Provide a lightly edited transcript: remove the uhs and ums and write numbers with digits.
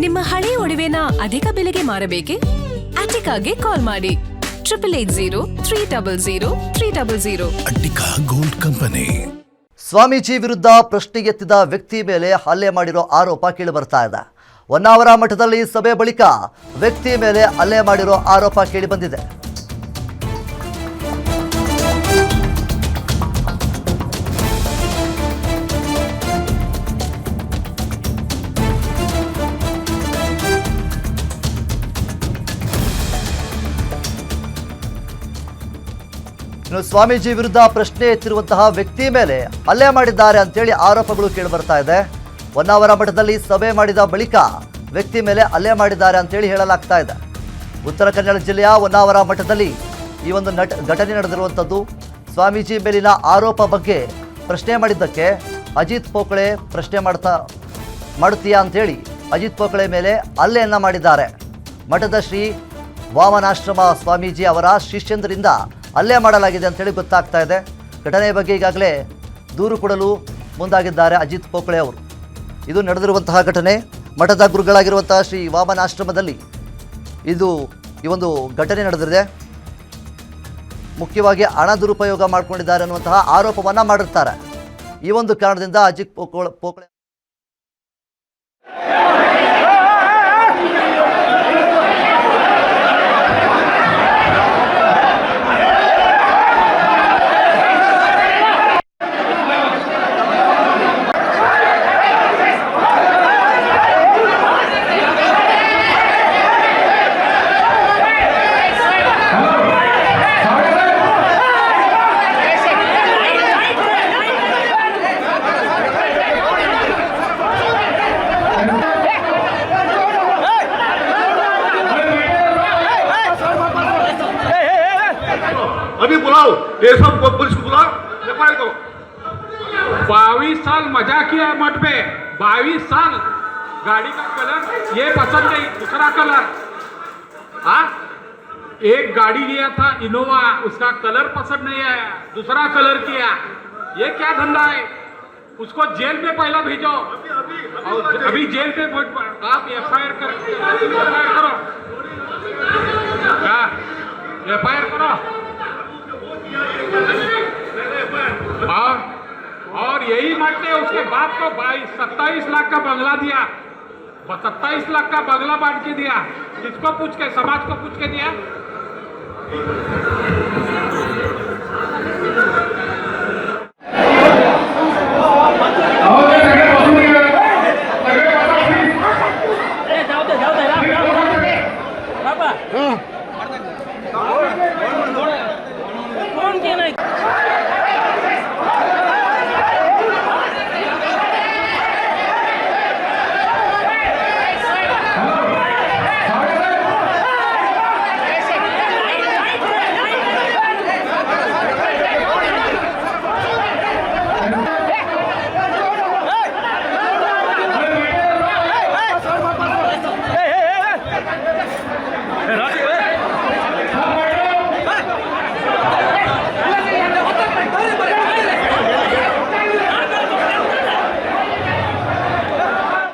ನಿಮ್ಮ ಹಳೆ ಒಡವೆನ ಅಧಿಕ ಬೆಲೆಗೆ ಮಾರಬೇಕೆ? ಅಟಿಕಾಗೆ ಕಾಲ್ ಮಾಡಿ 8880 ಅಟ್ಟಿಕಾ ಗೋಲ್ಡ್ ಕಂಪನಿ. ಸ್ವಾಮೀಜಿ ವಿರುದ್ಧ ಪ್ರಶ್ನೆಗೆತ್ತಿದ ವ್ಯಕ್ತಿ ಮೇಲೆ ಹಲ್ಲೆ ಮಾಡಿರೋ ಆರೋಪ ಕೇಳಿ ಬರ್ತಾ ಇದೆ. ಹೊನ್ನಾವರ ಮಠದಲ್ಲಿ ಸಭೆ ಬಳಿಕ ವ್ಯಕ್ತಿ ಮೇಲೆ ಹಲ್ಲೆ ಮಾಡಿರೋ ಆರೋಪ ಕೇಳಿ ಬಂದಿದೆ. ಸ್ವಾಮೀಜಿ ವಿರುದ್ಧ ಪ್ರಶ್ನೆ ಎತ್ತಿರುವಂತಹ ವ್ಯಕ್ತಿ ಮೇಲೆ ಹಲ್ಲೆ ಮಾಡಿದ್ದಾರೆ ಅಂತೇಳಿ ಆರೋಪಗಳು ಕೇಳಿ ಬರ್ತಾ ಇದೆ. ಹೊನ್ನಾವರ ಮಠದಲ್ಲಿ ಸಭೆ ಮಾಡಿದ ಬಳಿಕ ವ್ಯಕ್ತಿ ಮೇಲೆ ಹಲ್ಲೆ ಮಾಡಿದ್ದಾರೆ ಅಂತೇಳಿ ಹೇಳಲಾಗ್ತಾ ಇದೆ. ಉತ್ತರ ಕನ್ನಡ ಜಿಲ್ಲೆಯ ಹೊನ್ನಾವರ ಮಠದಲ್ಲಿ ಈ ಒಂದು ಘಟನೆ ನಡೆದಿರುವಂಥದ್ದು. ಸ್ವಾಮೀಜಿ ಮೇಲಿನ ಆರೋಪ ಬಗ್ಗೆ ಪ್ರಶ್ನೆ ಮಾಡಿದ್ದಕ್ಕೆ ಅಜಿತ್ ಪೋಕಳೆ ಪ್ರಶ್ನೆ ಮಾಡುತ್ತೀಯಾ ಅಂತೇಳಿ ಅಜಿತ್ ಪೋಕಳೆ ಮೇಲೆ ಹಲ್ಲೆಯನ್ನು ಮಾಡಿದ್ದಾರೆ. ಮಠದ ಶ್ರೀ ವಾಮನಾಶ್ರಮ ಸ್ವಾಮೀಜಿ ಅವರ ಶಿಷ್ಯಂದರಿಂದ ಹಲ್ಲೆ ಮಾಡಲಾಗಿದೆ ಅಂತೇಳಿ ಗೊತ್ತಾಗ್ತಾ ಇದೆ. ಘಟನೆಯ ಬಗ್ಗೆ ಈಗಾಗಲೇ ದೂರು ಕೊಡಲು ಮುಂದಾಗಿದ್ದಾರೆ ಅಜಿತ್ ಪೋಕಳೆ ಅವರು. ಇದು ನಡೆದಿರುವಂತಹ ಘಟನೆ ಮಠದ ಗುರುಗಳಾಗಿರುವಂತಹ ಶ್ರೀ ವಾಮನಾಶ್ರಮದಲ್ಲಿ ಈ ಒಂದು ಘಟನೆ ನಡೆದಿದೆ. ಮುಖ್ಯವಾಗಿ ಹಣ ದುರುಪಯೋಗ ಮಾಡಿಕೊಂಡಿದ್ದಾರೆ ಅನ್ನುವಂತಹ ಆರೋಪವನ್ನು ಮಾಡಿರ್ತಾರೆ. ಈ ಒಂದು ಕಾರಣದಿಂದ ಅಜಿತ್ ಪೋಕಳೆ अभी बुलाओ, ये सब पुलिस को बुलाओ, एफआईआर करो। 22 साल मजा किया है मठ पे, 22 साल। गाड़ी का कलर ये पसंद नहीं, दूसरा कलर। हाँ, एक गाड़ी लिया था इनोवा, उसका कलर पसंद नहीं आया, दूसरा कलर किया। ये क्या धंधा है? उसको जेल में पहला भेजो। अभी जेल पे आप एफआईआर करो, एफआईआर करो। और यही मत ने उसके बाप को 27 लाख का बंगला दिया, 27 लाख का बंगला बांट के दिया। किसको पूछ के? समाज को पूछ के दिया।